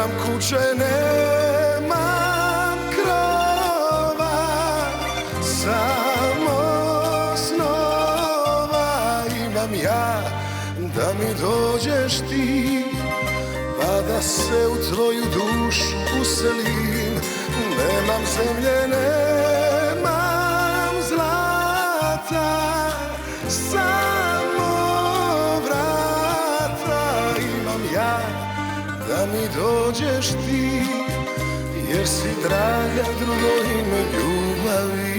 Nemam kuće, nemam krova, samo snova imam ja, da mi dođeš ti, pa da se u tvoju dušu uselim. Nemam zemlje, nemam zlata, samo vrata imam ja, da mi dođeš ti, jer si draga drugo ime ljubavi.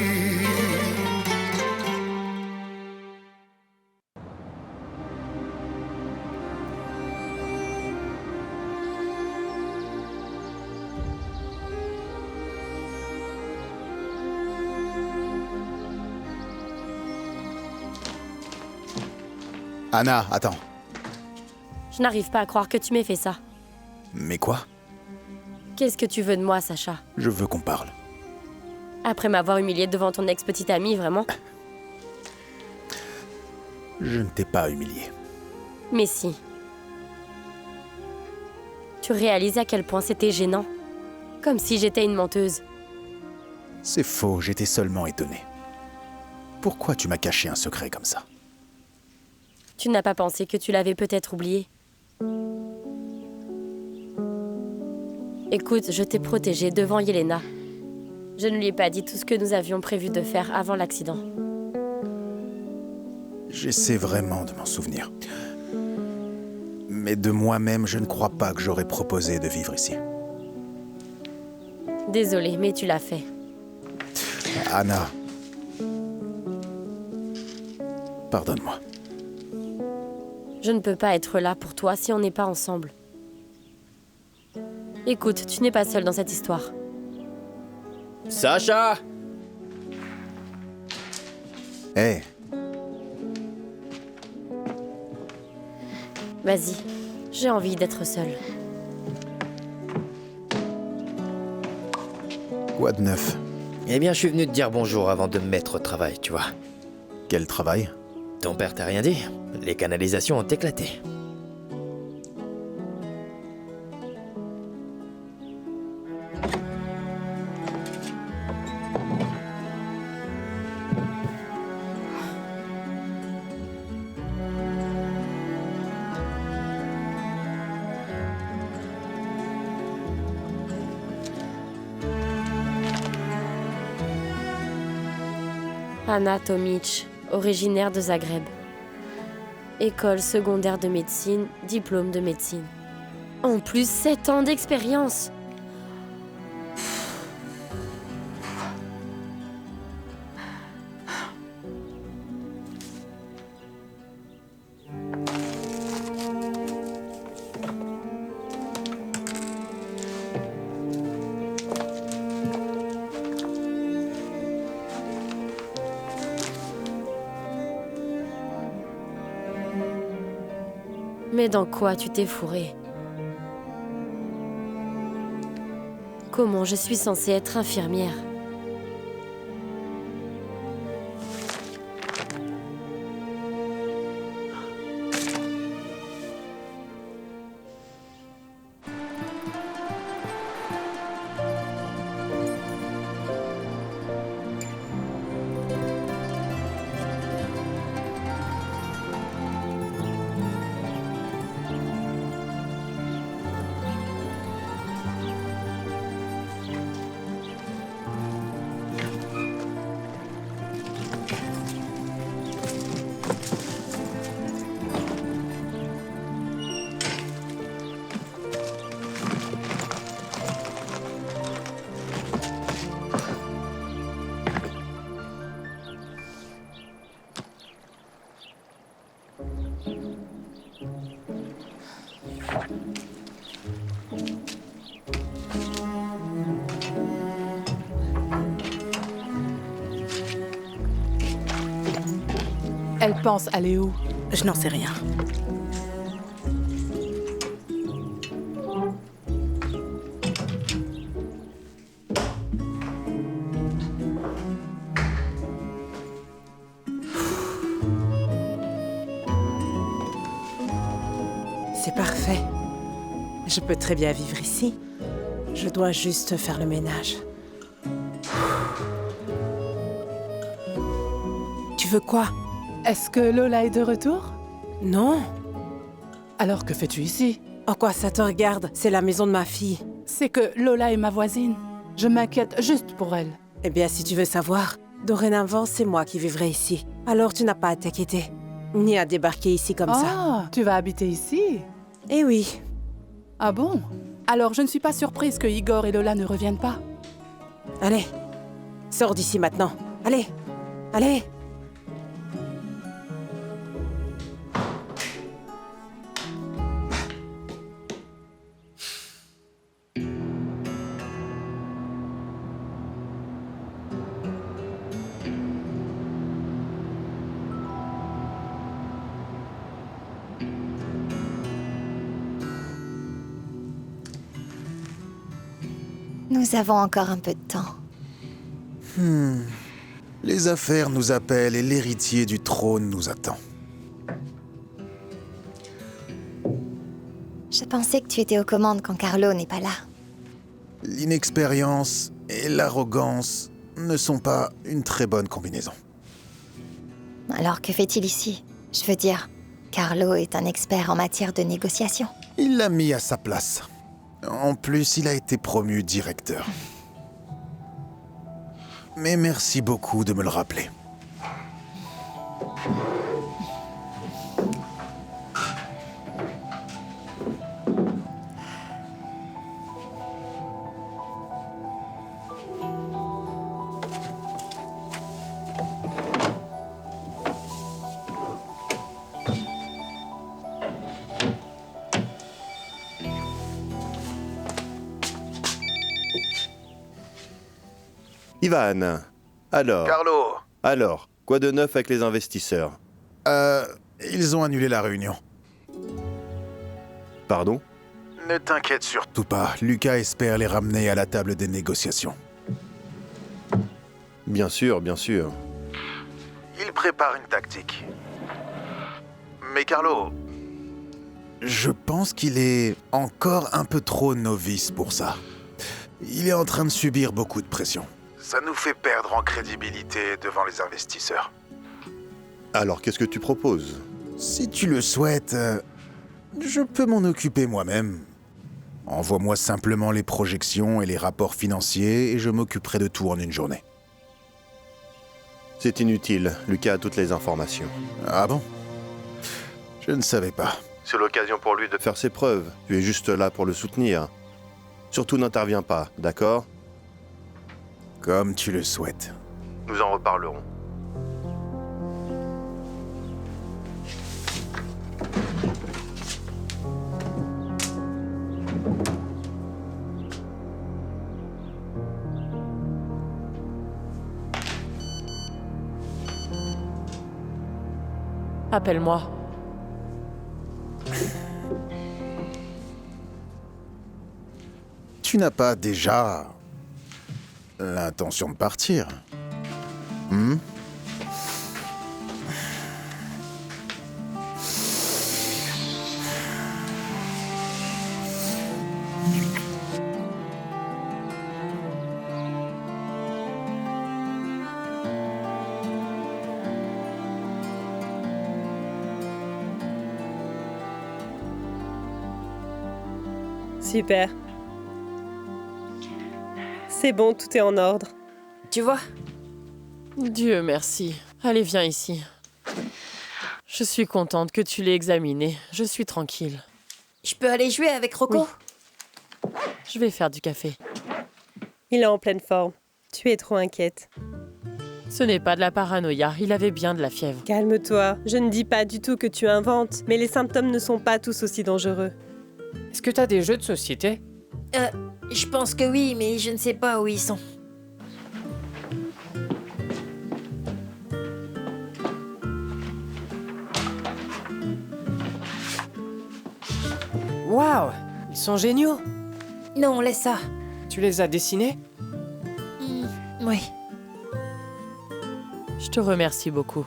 Anna, attends. Je n'arrive pas à croire que tu m'aies fait ça. Mais quoi? Qu'est-ce que tu veux de moi, Sacha? Je veux qu'on parle. Après m'avoir humilié devant ton ex-petite amie, vraiment? Je ne t'ai pas humilié. Mais si. Tu réalises à quel point c'était gênant? Comme si j'étais une menteuse. C'est faux, j'étais seulement étonné. Pourquoi tu m'as caché un secret comme ça? Tu n'as pas pensé que tu l'avais peut-être oublié? Écoute, je t'ai protégée devant Yelena. Je ne lui ai pas dit tout ce que nous avions prévu de faire avant l'accident. J'essaie vraiment de m'en souvenir. Mais de moi-même, je ne crois pas que j'aurais proposé de vivre ici. Désolée, mais tu l'as fait. Anna. Pardonne-moi. Je ne peux pas être là pour toi si on n'est pas ensemble. Écoute, tu n'es pas seule dans cette histoire. Sacha! Hé, Vas-y, j'ai envie d'être seule. quoi de neuf? Eh bien, je suis venu te dire bonjour avant de me mettre au travail, tu vois. Quel travail? Ton père t'a rien dit? Les canalisations ont éclaté. Anna Tomic, originaire de Zagreb. École secondaire de médecine, diplôme de médecine. En plus, 7 ans d'expérience. Mais dans quoi tu t'es fourré? Comment je suis censée être infirmière? Elle pense aller où? Je n'en sais rien. C'est parfait. Je peux très bien vivre ici. Je dois juste faire le ménage. Tu veux quoi? Est-ce que Lola est de retour? Non. Alors que fais-tu ici? En quoi ça te regarde? C'est la maison de ma fille. C'est que Lola est ma voisine. Je m'inquiète juste pour elle. Eh bien, si tu veux savoir, dorénavant, c'est moi qui vivrai ici. Alors tu n'as pas à t'inquiéter, ni à débarquer ici comme ça. Ah, tu vas habiter ici? Eh oui. Ah bon? Alors je ne suis pas surprise que Igor et Lola ne reviennent pas. Allez, sors d'ici maintenant. Allez, allez. Nous avons encore un peu de temps. Les affaires nous appellent et l'héritier du trône nous attend. Je pensais que tu étais aux commandes quand Carlo n'est pas là. L'inexpérience et l'arrogance ne sont pas une très bonne combinaison. Alors que fait-il ici? Je veux dire, Carlo est un expert en matière de négociation. Il l'a mis à sa place. En plus, il a été promu directeur. Mais merci beaucoup de me le rappeler. Ivan, alors... Alors, quoi de neuf avec les investisseurs? Ils ont annulé la réunion. Pardon? Ne t'inquiète surtout pas, Lucas espère les ramener à la table des négociations. Bien sûr, bien sûr. Il prépare une tactique. Mais Carlo... Je pense qu'il est encore un peu trop novice pour ça. Il est en train de subir beaucoup de pression. Ça nous fait perdre en crédibilité devant les investisseurs. Alors, qu'est-ce que tu proposes? Si tu le souhaites, je peux m'en occuper moi-même. Envoie-moi simplement les projections et les rapports financiers et je m'occuperai de tout en une journée. C'est inutile, Lucas a toutes les informations. Ah bon? Je ne savais pas. C'est l'occasion pour lui de faire ses preuves. Tu es juste là pour le soutenir. Surtout n'interviens pas, d'accord? Comme tu le souhaites. Nous en reparlerons. Appelle-moi. Tu n'as pas déjà l'intention de partir? Super. C'est bon, tout est en ordre. Tu vois? Dieu merci. Allez, viens ici. Je suis contente que tu l'aies examiné. Je suis tranquille. Je peux aller jouer avec Rocco? Oui. Je vais faire du café. Il est en pleine forme. Tu es trop inquiète. Ce n'est pas de la paranoïa, il avait bien de la fièvre. Calme-toi. Je ne dis pas du tout que tu inventes, mais les symptômes ne sont pas tous aussi dangereux. Est-ce que t'as des jeux de société? Je pense que oui, mais je ne sais pas où ils sont. Waouh! Ils sont géniaux! Non, laisse ça. Tu les as dessinés? Oui. Je te remercie beaucoup.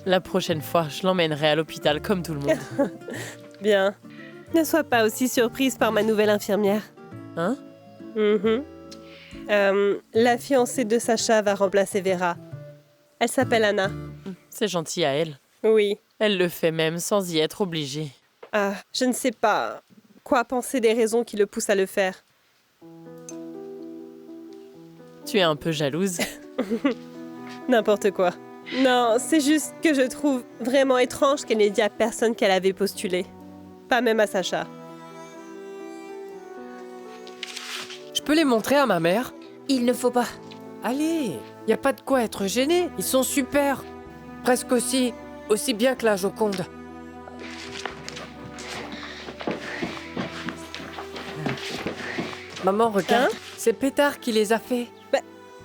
La prochaine fois, je l'emmènerai à l'hôpital comme tout le monde. Bien. Ne sois pas aussi surprise par ma nouvelle infirmière. Hein? La fiancée de Sacha va remplacer Vera. Elle s'appelle Anna. C'est gentil à elle. Oui. Elle le fait même sans y être obligée. Ah, je ne sais pas quoi penser des raisons qui le poussent à le faire. Tu es un peu jalouse. N'importe quoi. Non, c'est juste que je trouve vraiment étrange qu'elle n'ait dit à personne qu'elle avait postulé. Pas même à Sacha. Je peux les montrer à ma mère? Il ne faut pas. Allez, y a pas de quoi être gêné. Ils sont super. Presque aussi bien que la Joconde. Maman, regarde. Hein? C'est Pétard qui les a fait.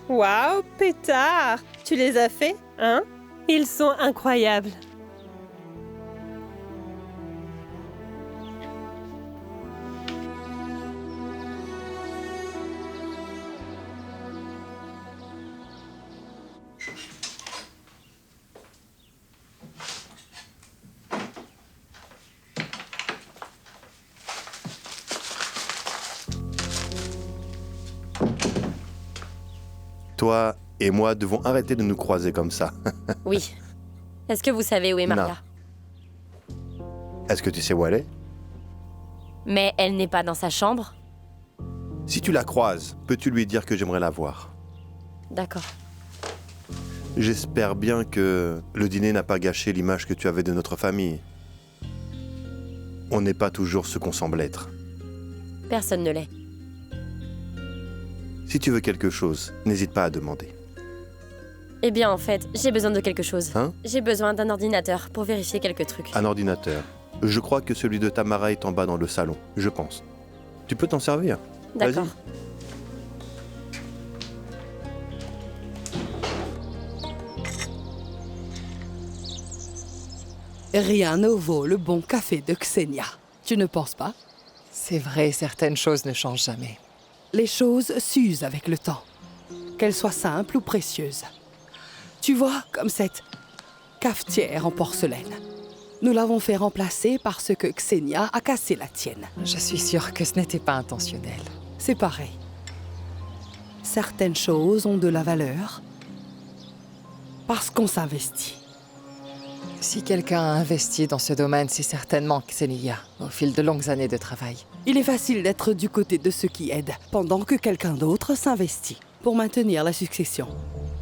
Waouh, Pétard! Tu les as faits, hein? Ils sont incroyables. Toi et moi devons arrêter de nous croiser comme ça. Oui. Est-ce que vous savez où est Maria? Est-ce que tu sais où elle est? Mais elle n'est pas dans sa chambre? Si tu la croises, peux-tu lui dire que j'aimerais la voir? D'accord. J'espère bien que le dîner n'a pas gâché l'image que tu avais de notre famille. On n'est pas toujours ce qu'on semble être. Personne ne l'est. Si tu veux quelque chose, n'hésite pas à demander. Eh bien, en fait, j'ai besoin de quelque chose. Hein? J'ai besoin d'un ordinateur pour vérifier quelques trucs. Un ordinateur. Je crois que celui de Tamara est en bas dans le salon, je pense. Tu peux t'en servir. D'accord. Rien ne vaut le bon café de Xenia. Tu ne penses pas? C'est vrai, certaines choses ne changent jamais. Les choses s'usent avec le temps, qu'elles soient simples ou précieuses. Tu vois, comme cette cafetière en porcelaine. Nous l'avons fait remplacer parce que Xenia a cassé la tienne. Je suis sûre que ce n'était pas intentionnel. C'est pareil. Certaines choses ont de la valeur parce qu'on s'investit. Si quelqu'un a investi dans ce domaine, c'est certainement Xenia, au fil de longues années de travail. Il est facile d'être du côté de ceux qui aident, pendant que quelqu'un d'autre s'investit pour maintenir la succession.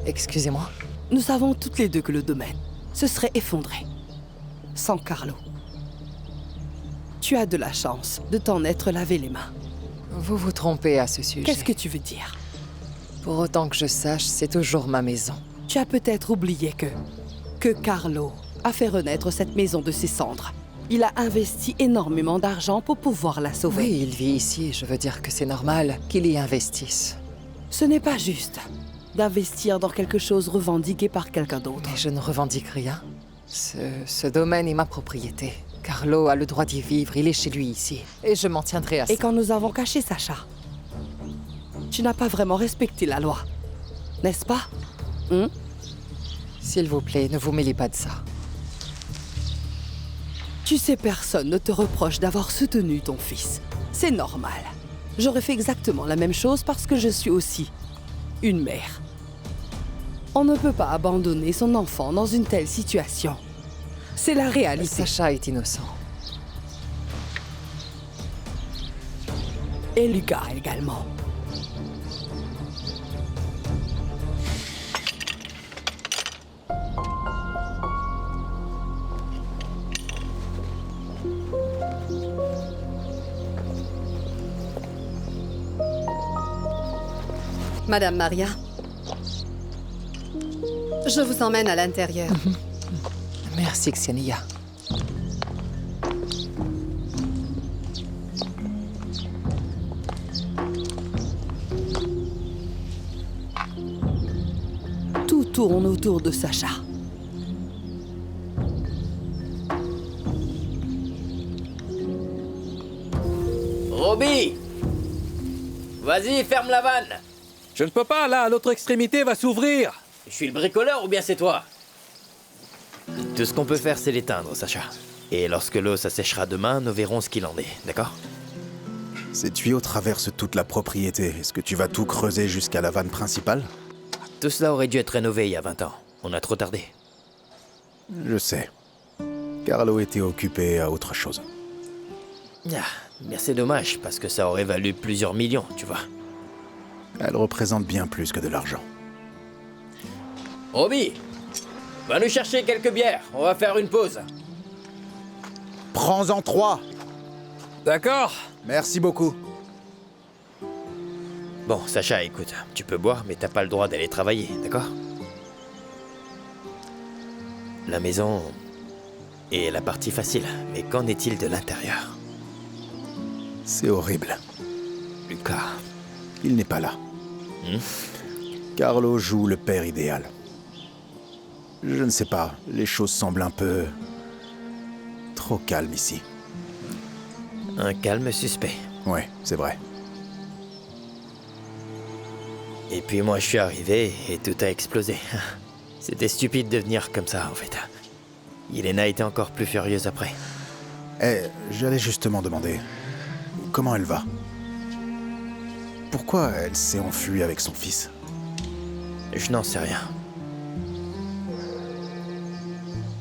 Excusez-moi? Nous savons toutes les deux que le domaine se serait effondré sans Carlo. Tu as de la chance de t'en être lavé les mains. Vous vous trompez à ce sujet. Qu'est-ce que tu veux dire? Pour autant que je sache, c'est toujours ma maison. Tu as peut-être oublié que Carlo a fait renaître cette maison de ses cendres. Il a investi énormément d'argent pour pouvoir la sauver. Oui, il vit ici, je veux dire que c'est normal qu'il y investisse. Ce n'est pas juste d'investir dans quelque chose revendiqué par quelqu'un d'autre. Mais je ne revendique rien. Ce domaine est ma propriété. Carlo a le droit d'y vivre, il est chez lui ici. Et je m'en tiendrai à ça. Et quand nous avons caché Sacha, tu n'as pas vraiment respecté la loi, n'est-ce pas? S'il vous plaît, ne vous mêlez pas de ça. Tu sais, personne ne te reproche d'avoir soutenu ton fils. C'est normal. J'aurais fait exactement la même chose parce que je suis aussi une mère. On ne peut pas abandonner son enfant dans une telle situation. C'est la réalité. Sacha est innocent. Et Lucas également. Madame Maria, je vous emmène à l'intérieur. Merci, Xenia. Tout tourne autour de Sacha. Robbie! Vas-y, ferme la vanne! Je ne peux pas, là, l'autre extrémité va s'ouvrir. Je suis le bricoleur ou bien c'est toi? Tout ce qu'on peut faire, c'est l'éteindre, Sacha. Et lorsque l'eau s'asséchera demain, nous verrons ce qu'il en est, d'accord? Ces tuyaux traversent toute la propriété. Est-ce que tu vas tout creuser jusqu'à la vanne principale? Tout cela aurait dû être rénové il y a 20 ans. On a trop tardé. Je sais. Carlo était occupé à autre chose. Ah, mais c'est dommage, parce que ça aurait valu plusieurs millions, tu vois. Elle représente bien plus que de l'argent. Roby, va nous chercher quelques bières. On va faire une pause. Prends-en 3. D'accord. Merci beaucoup. Bon, Sacha, écoute, tu peux boire, mais t'as pas le droit d'aller travailler, d'accord? La maison est la partie facile, mais qu'en est-il de l'intérieur? C'est horrible. Lucas. Il n'est pas là. Carlo joue le père idéal. Je ne sais pas, les choses semblent un peu... trop calmes ici. Un calme suspect. Ouais, c'est vrai. Et puis moi je suis arrivé et tout a explosé. C'était stupide de venir comme ça en fait. Yelena était encore plus furieuse après. J'allais justement demander... comment elle va? Pourquoi elle s'est enfuie avec son fils? Je n'en sais rien.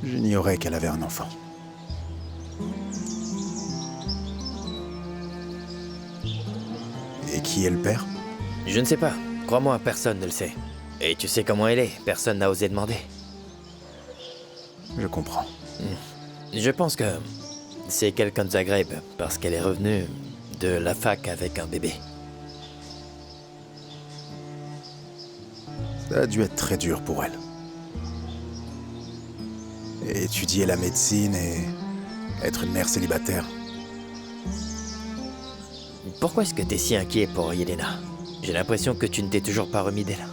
J'ignorais qu'elle avait un enfant. Et qui est le père? Je ne sais pas. Crois-moi, personne ne le sait. Et tu sais comment elle est, personne n'a osé demander. Je comprends. Je pense que c'est quelqu'un de Zagreb, parce qu'elle est revenue de la fac avec un bébé. Ça a dû être très dur pour elle. Et étudier la médecine et être une mère célibataire. Pourquoi est-ce que t'es si inquiet pour Yelena? J'ai l'impression que tu ne t'es toujours pas remis d'elle.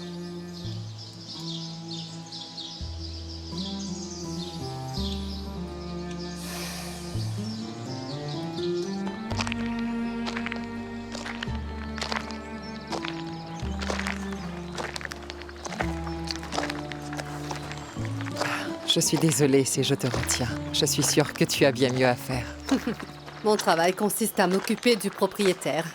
Je suis désolée si je te retiens. Je suis sûre que tu as bien mieux à faire. Mon travail consiste à m'occuper du propriétaire.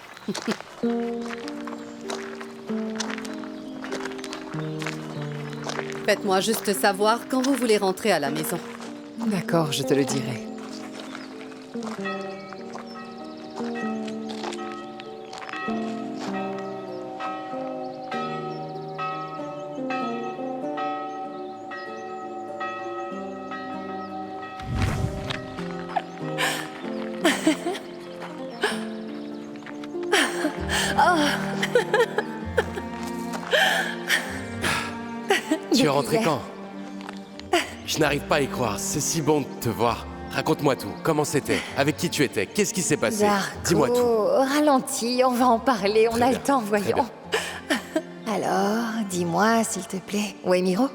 Faites-moi juste savoir quand vous voulez rentrer à la maison. D'accord, je te le dirai. Tu es rentré quand? Je n'arrive pas à y croire, c'est si bon de te voir. Raconte-moi tout, comment c'était? Avec qui tu étais? Qu'est-ce qui s'est passé? Dis-moi tout. Ralentis, on va en parler, on a le temps, voyons. Alors, dis-moi, s'il te plaît, où est Miro?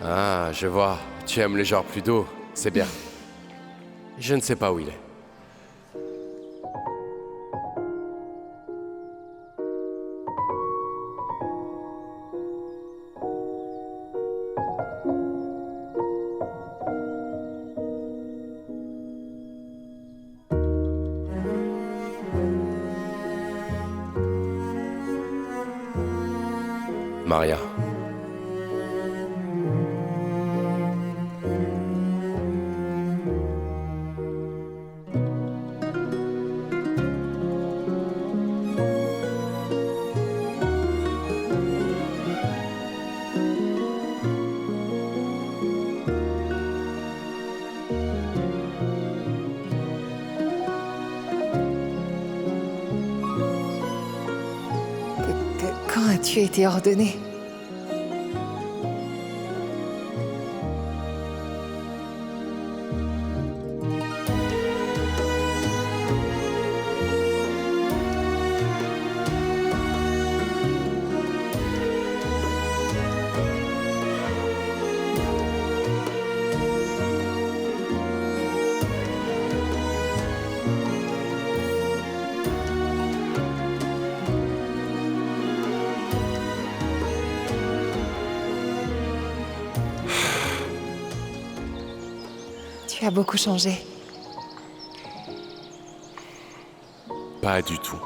Ah, je vois, tu aimes les genres plus doux, c'est bien. Je ne sais pas où il est. Maria. Quand as-tu été ordonné? Tu as beaucoup changé. Pas du tout.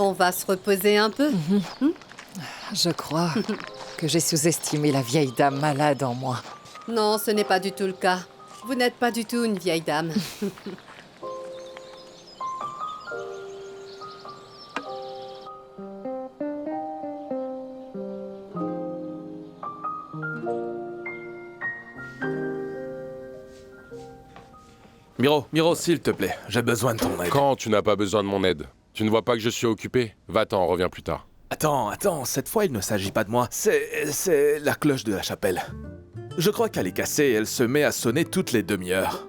On va se reposer un peu. Je crois que j'ai sous-estimé la vieille dame malade en moi. Non, ce n'est pas du tout le cas. Vous n'êtes pas du tout une vieille dame. Miro, s'il te plaît, j'ai besoin de ton aide. Quand tu n'as pas besoin de mon aide? Tu ne vois pas que je suis occupé? Va-t'en, reviens plus tard. Attends, cette fois il ne s'agit pas de moi. C'est la cloche de la chapelle. Je crois qu'elle est cassée et elle se met à sonner toutes les demi-heures.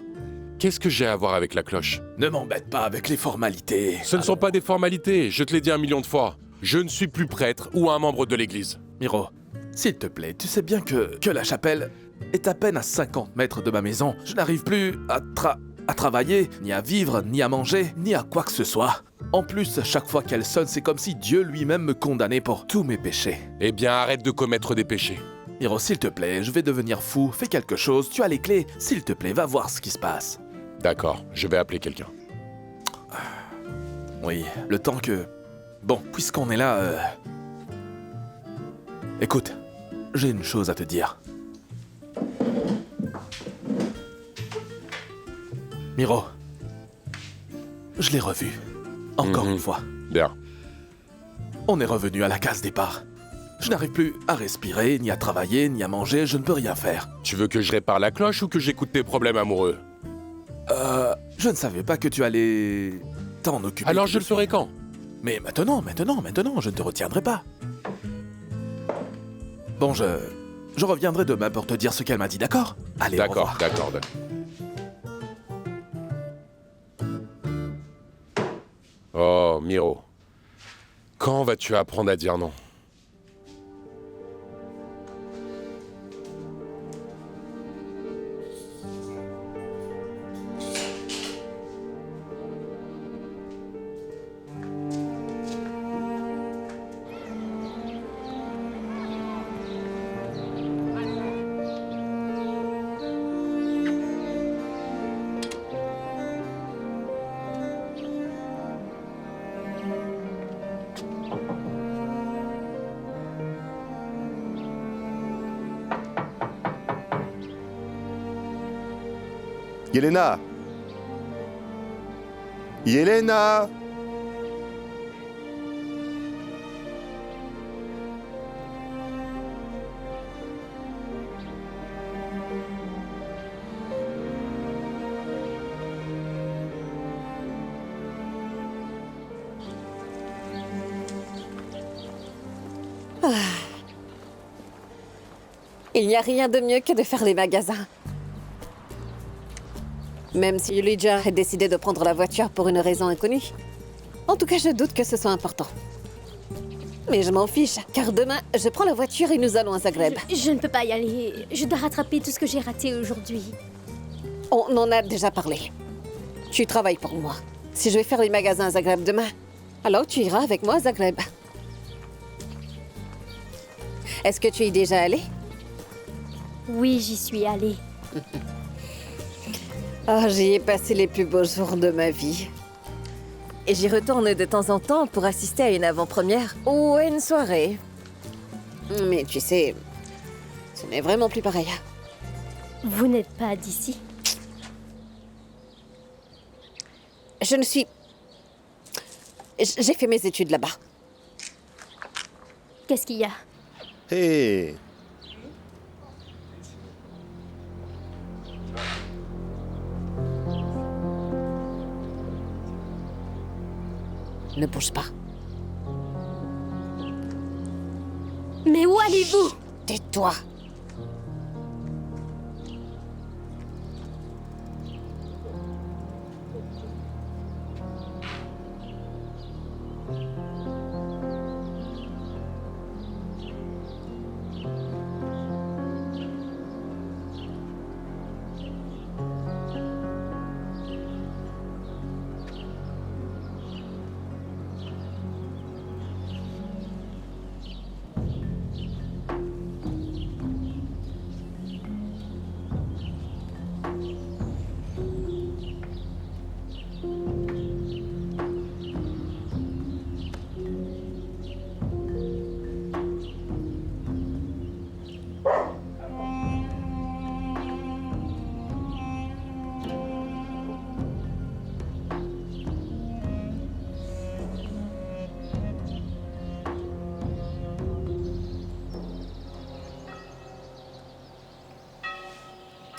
Qu'est-ce que j'ai à voir avec la cloche? Ne m'embête pas avec les formalités. Ce ne sont pas des formalités, je te l'ai dit 1 million de fois. Je ne suis plus prêtre ou un membre de l'église. Miro, s'il te plaît, tu sais bien que la chapelle est à peine à 50 mètres de ma maison. Je n'arrive plus à travailler, ni à vivre, ni à manger, ni à quoi que ce soit. En plus, chaque fois qu'elle sonne, c'est comme si Dieu lui-même me condamnait pour tous mes péchés. Eh bien, arrête de commettre des péchés. Miro, s'il te plaît, je vais devenir fou. Fais quelque chose, tu as les clés. S'il te plaît, va voir ce qui se passe. D'accord, je vais appeler quelqu'un. Oui, le temps que... Bon, puisqu'on est là... Écoute, j'ai une chose à te dire. Miro, je l'ai revu. Encore une fois. Bien. On est revenu à la case départ. Je n'arrive plus à respirer, ni à travailler, ni à manger, je ne peux rien faire. Tu veux que je répare la cloche ou que j'écoute tes problèmes amoureux? Je ne savais pas que tu allais t'en occuper. Alors je le ferai quand? Mais maintenant, je ne te retiendrai pas. Bon, je reviendrai demain pour te dire ce qu'elle m'a dit, d'accord? Allez, d'accord. Oh, Miro. Quand vas-tu apprendre à dire non? Yelena! Yelena! Il n'y a rien de mieux que de faire les magasins. Même si Elijah a décidé de prendre la voiture pour une raison inconnue. En tout cas, je doute que ce soit important. Mais je m'en fiche, car demain, je prends la voiture et nous allons à Zagreb. Je ne peux pas y aller. Je dois rattraper tout ce que j'ai raté aujourd'hui. On en a déjà parlé. Tu travailles pour moi. Si je vais faire les magasins à Zagreb demain, alors tu iras avec moi à Zagreb. Est-ce que tu y es déjà allé? Oui, j'y suis allée. Oh, j'y ai passé les plus beaux jours de ma vie. Et j'y retourne de temps en temps pour assister à une avant-première ou à une soirée. Mais tu sais, ce n'est vraiment plus pareil. Vous n'êtes pas d'ici? Je ne suis... J'ai fait mes études là-bas. Qu'est-ce qu'il y a? Hé! Ne bouge pas. Mais où allez-vous? Tais-toi.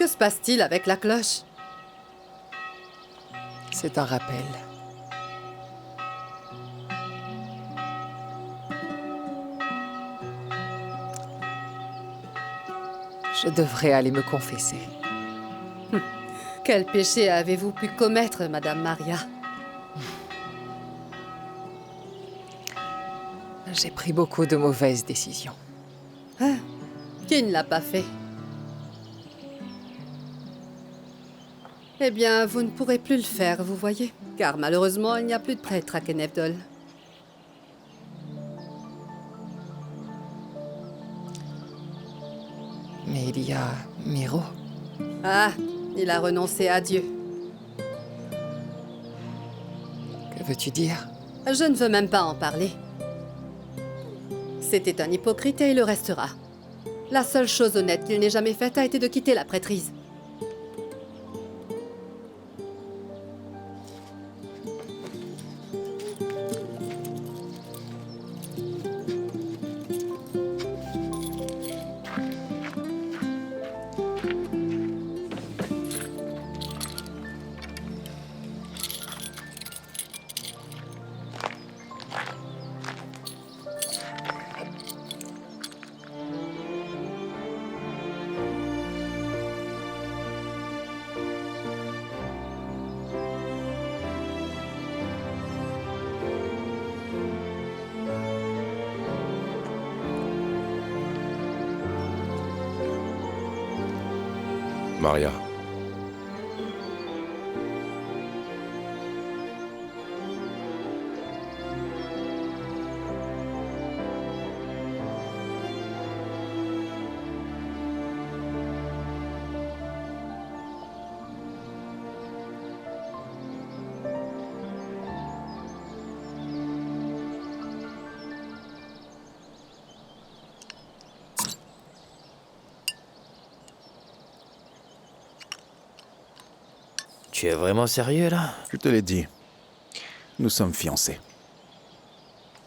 Que se passe-t-il avec la cloche? C'est un rappel. Je devrais aller me confesser. Quel péché avez-vous pu commettre, Madame Maria? J'ai pris beaucoup de mauvaises décisions. Hein? Qui ne l'a pas fait? Eh bien, vous ne pourrez plus le faire, vous voyez. Car malheureusement, il n'y a plus de prêtre à Kenevdol. Mais il y a Miro. Ah, il a renoncé à Dieu. Que veux-tu dire? Je ne veux même pas en parler. C'était un hypocrite et il le restera. La seule chose honnête qu'il n'ait jamais faite a été de quitter la prêtrise. Maria. Tu es vraiment sérieux, là? Je te l'ai dit. Nous sommes fiancés.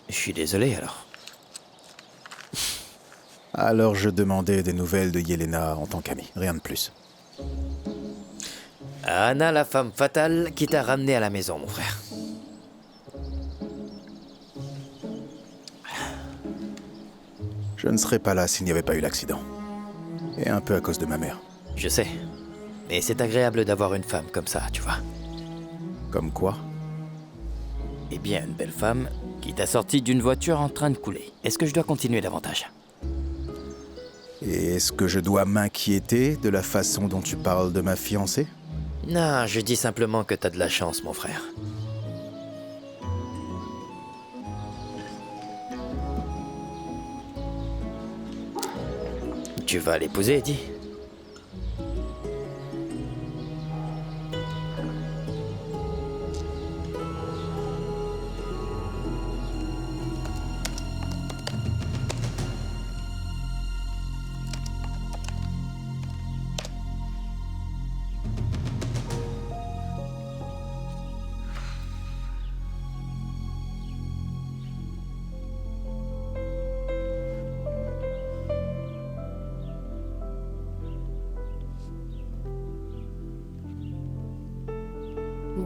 Je suis désolé, alors. Alors je demandais des nouvelles de Yelena en tant qu'amie, rien de plus. Anna, la femme fatale qui t'a ramené à la maison, mon frère. Je ne serais pas là s'il n'y avait pas eu l'accident. Et un peu à cause de ma mère. Je sais. Mais c'est agréable d'avoir une femme comme ça, tu vois. Comme quoi? Eh bien, une belle femme qui t'a sorti d'une voiture en train de couler. Est-ce que je dois continuer davantage? Et est-ce que je dois m'inquiéter de la façon dont tu parles de ma fiancée? Non, je dis simplement que t'as de la chance, mon frère. Tu vas l'épouser, dis.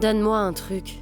Donne-moi un truc.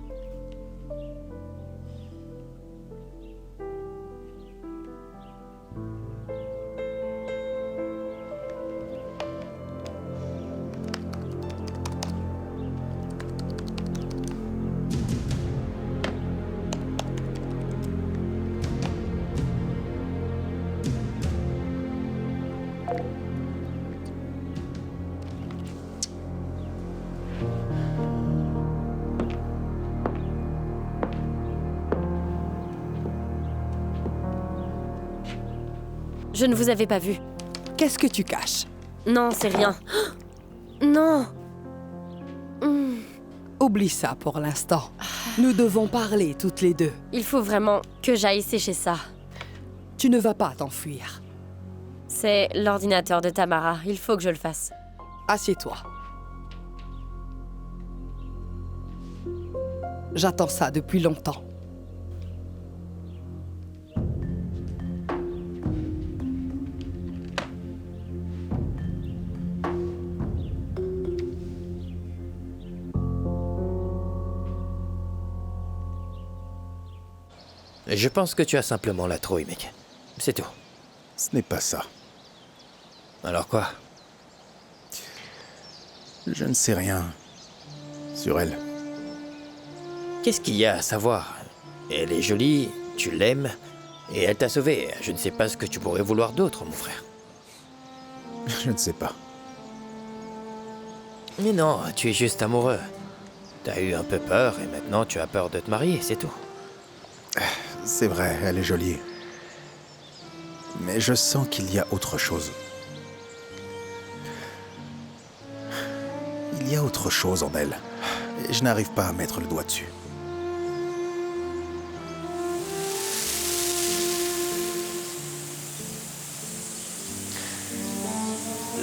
Je ne vous avais pas vu. Qu'est-ce que tu caches? Non, c'est rien. Non. Oublie ça pour l'instant. Nous devons parler toutes les deux. Il faut vraiment que j'aille sécher ça. Tu ne vas pas t'enfuir. C'est l'ordinateur de Tamara. Il faut que je le fasse. Assieds-toi. J'attends ça depuis longtemps. Je pense que tu as simplement la trouille, mec. C'est tout. Ce n'est pas ça. Alors quoi? Je ne sais rien sur elle. Qu'est-ce qu'il y a à savoir? Elle est jolie, tu l'aimes, et elle t'a sauvé. Je ne sais pas ce que tu pourrais vouloir d'autre, mon frère. Je ne sais pas. Mais non, tu es juste amoureux. T'as eu un peu peur, et maintenant tu as peur de te marier, c'est tout. C'est vrai, elle est jolie. Mais je sens qu'il y a autre chose. Il y a autre chose en elle. Et je n'arrive pas à mettre le doigt dessus.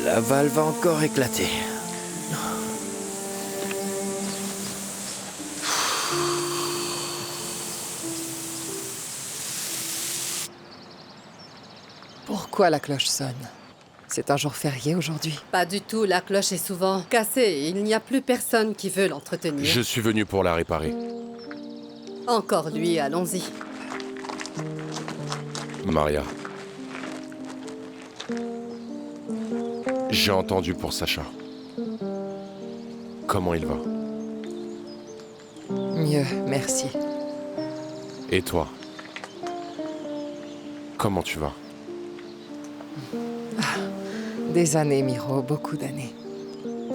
La valve va encore éclater. Pourquoi la cloche sonne? C'est un jour férié aujourd'hui. Pas du tout, la cloche est souvent cassée et il n'y a plus personne qui veut l'entretenir. Je suis venu pour la réparer. Encore lui, allons-y. Maria. J'ai entendu pour Sacha. Comment il va? Mieux, merci. Et toi? Comment tu vas? Des années, Miro, beaucoup d'années.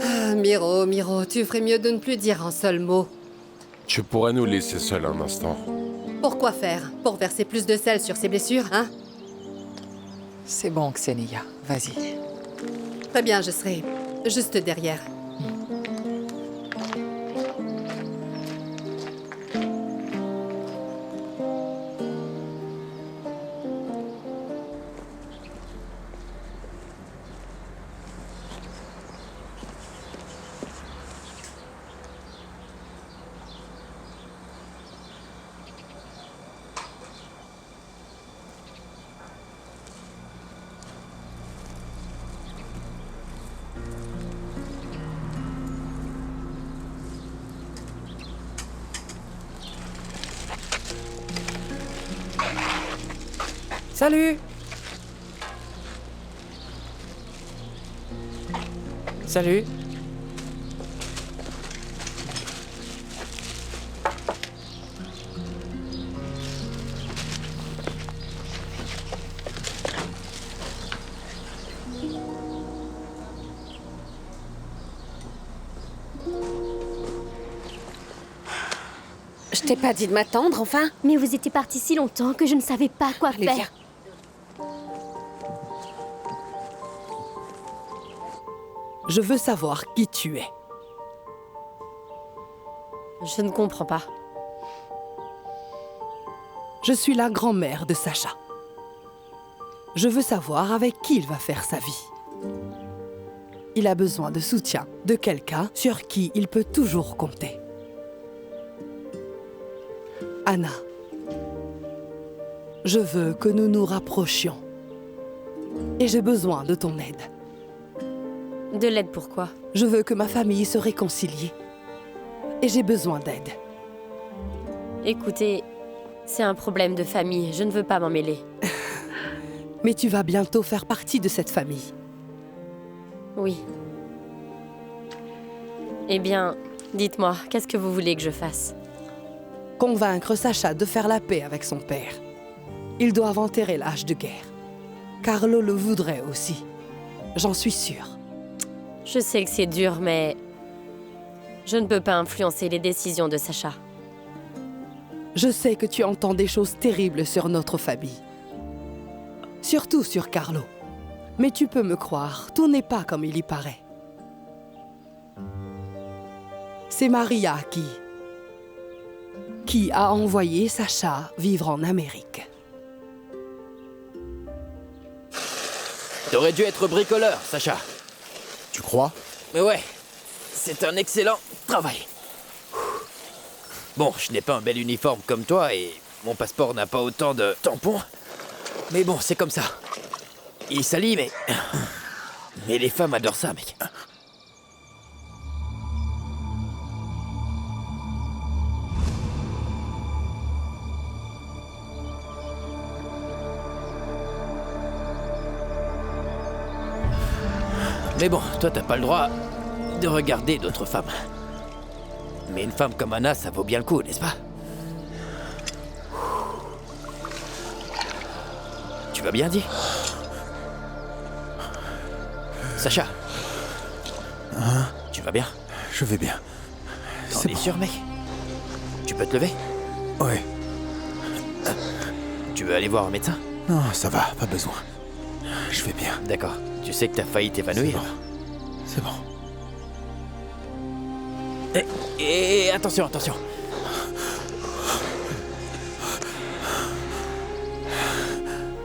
Ah, Miro, tu ferais mieux de ne plus dire un seul mot. Tu pourrais nous laisser seuls un instant. Pourquoi faire? Pour verser plus de sel sur ses blessures, hein? C'est bon, Xenia, vas-y. Très bien, je serai juste derrière. Salut! Salut! Je t'ai pas dit de m'attendre, enfin? Mais vous étiez parti si longtemps que je ne savais pas quoi Allez, faire. viens. Je veux savoir qui tu es. Je ne comprends pas. Je suis la grand-mère de Sacha. Je veux savoir avec qui il va faire sa vie. Il a besoin de soutien, de quelqu'un sur qui il peut toujours compter. Anna, je veux que nous nous rapprochions. Et j'ai besoin de ton aide. De l'aide pourquoi? Je veux que ma famille se réconcilie. Et j'ai besoin d'aide. Écoutez, c'est un problème de famille, je ne veux pas m'en mêler. Mais tu vas bientôt faire partie de cette famille. Oui. Eh bien, dites-moi, qu'est-ce que vous voulez que je fasse? Convaincre Sacha de faire la paix avec son père. Ils doivent enterrer l'âge de guerre. Carlo le voudrait aussi. J'en suis sûre. Je sais que c'est dur, mais je ne peux pas influencer les décisions de Sacha. Je sais que tu entends des choses terribles sur notre famille. Surtout sur Carlo. Mais tu peux me croire, tout n'est pas comme il y paraît. C'est Maria qui a envoyé Sacha vivre en Amérique. T'aurais dû être bricoleur, Sacha. Tu crois? Mais ouais, c'est un excellent travail. Bon, je n'ai pas un bel uniforme comme toi et mon passeport n'a pas autant de tampons. Mais bon, c'est comme ça. Il salit, mais... Mais les femmes adorent ça, mec. Mais bon, toi t'as pas le droit de regarder d'autres femmes. Mais une femme comme Anna, ça vaut bien le coup, n'est-ce pas? Tu vas bien, dis? Sacha? Hein? Tu vas bien? Je vais bien. T'en es sûr, mec? Tu peux te lever? Ouais. Tu veux aller voir un médecin? Non, ça va, pas besoin. Je vais bien. D'accord. Tu sais que t'as failli t'évanouir. C'est bon. Et attention, attention.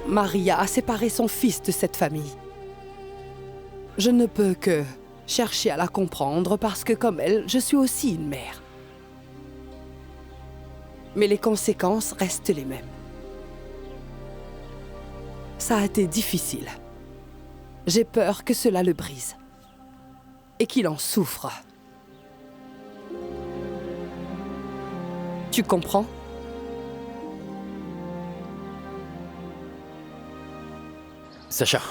Maria a séparé son fils de cette famille. Je ne peux que chercher à la comprendre parce que, comme elle, je suis aussi une mère. Mais les conséquences restent les mêmes. Ça a été difficile. J'ai peur que cela le brise. Et qu'il en souffre. Tu comprends? Sacha.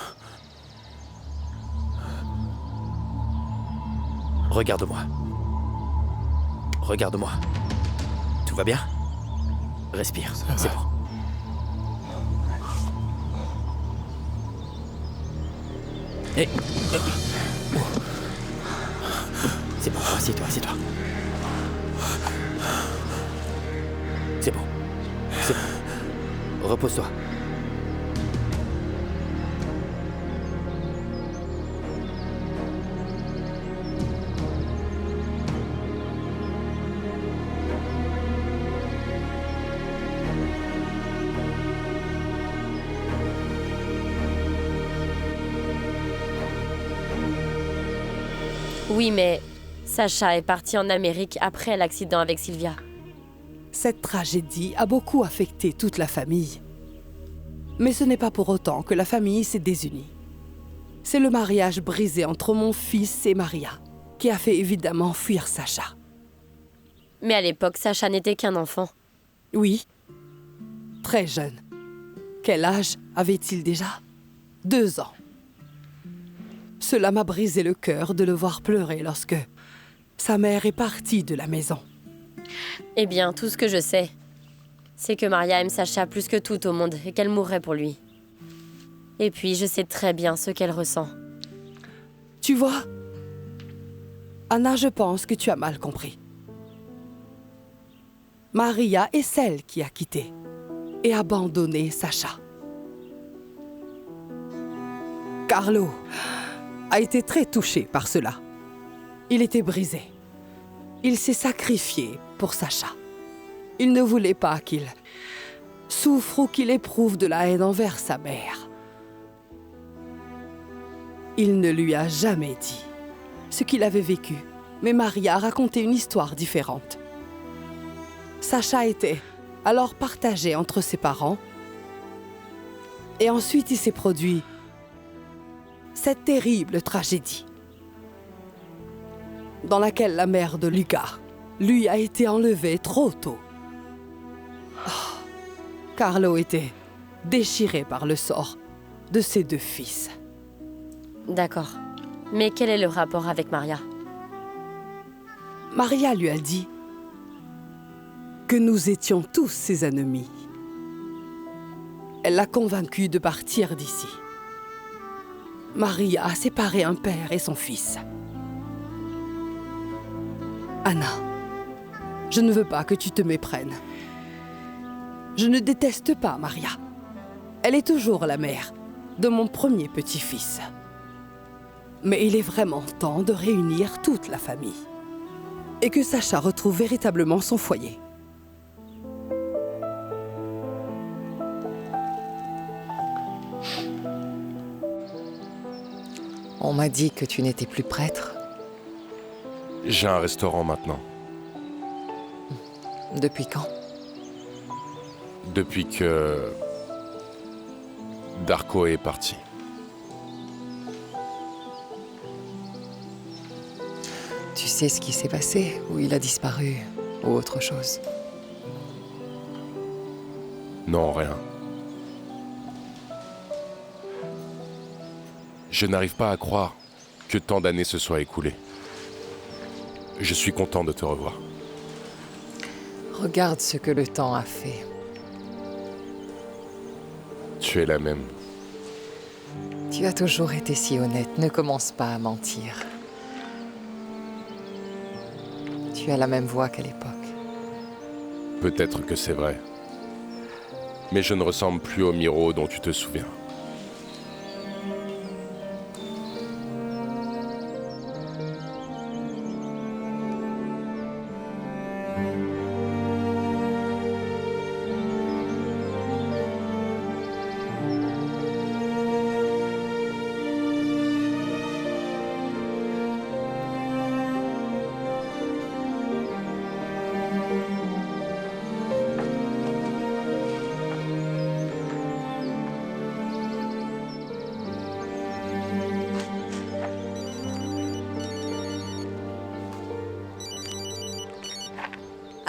Regarde-moi. Regarde-moi. Tout va bien? Respire, c'est bon. C'est bon, assieds-toi, assieds-toi. C'est bon. C'est bon. Repose-toi. Oui, mais Sacha est parti en Amérique après l'accident avec Sylvia. Cette tragédie a beaucoup affecté toute la famille. Mais ce n'est pas pour autant que la famille s'est désunie. C'est le mariage brisé entre mon fils et Maria qui a fait évidemment fuir Sacha. Mais à l'époque, Sacha n'était qu'un enfant. Oui, très jeune. Quel âge avait-il déjà? 2 ans. Cela m'a brisé le cœur de le voir pleurer lorsque sa mère est partie de la maison. Eh bien, tout ce que je sais, c'est que Maria aime Sacha plus que tout au monde et qu'elle mourrait pour lui. Et puis, je sais très bien ce qu'elle ressent. Tu vois, Anna, je pense que tu as mal compris. Maria est celle qui a quitté et abandonné Sacha. Carlo a été très touché par cela. Il était brisé. Il s'est sacrifié pour Sacha. Il ne voulait pas qu'il souffre ou qu'il éprouve de la haine envers sa mère. Il ne lui a jamais dit ce qu'il avait vécu, mais Maria a raconté une histoire différente. Sacha était alors partagé entre ses parents, et ensuite il s'est produit cette terrible tragédie dans laquelle la mère de Lucas lui a été enlevée trop tôt. Oh, Carlo était déchiré par le sort de ses 2 fils. D'accord. Mais quel est le rapport avec Maria? Maria lui a dit que nous étions tous ses ennemis. Elle l'a convaincu de partir d'ici. Maria a séparé un père et son fils. Anna, je ne veux pas que tu te méprennes. Je ne déteste pas Maria. Elle est toujours la mère de mon premier petit-fils. Mais il est vraiment temps de réunir toute la famille. Et que Sacha retrouve véritablement son foyer. On m'a dit que tu n'étais plus prêtre. J'ai un restaurant maintenant. Depuis quand? Depuis que Darko est parti. Tu sais ce qui s'est passé, ou il a disparu, ou autre chose? Non, rien. Je n'arrive pas à croire que tant d'années se soient écoulées. Je suis content de te revoir. Regarde ce que le temps a fait. Tu es la même. Tu as toujours été si honnête, ne commence pas à mentir. Tu as la même voix qu'à l'époque. Peut-être que c'est vrai. Mais je ne ressemble plus au Miro dont tu te souviens.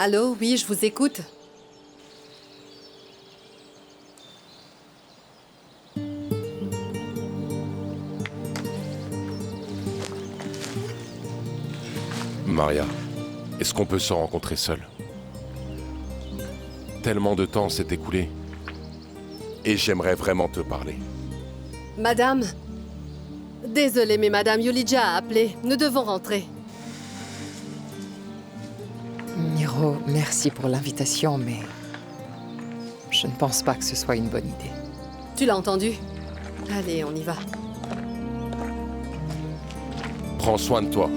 Allô, oui, je vous écoute. Maria, est-ce qu'on peut se rencontrer seul? Tellement de temps s'est écoulé. Et j'aimerais vraiment te parler. Madame. Désolée, mais Madame Yulija a appelé. Nous devons rentrer. Miro, merci pour l'invitation, mais je ne pense pas que ce soit une bonne idée. Tu l'as entendu? Allez, on y va. Prends soin de toi.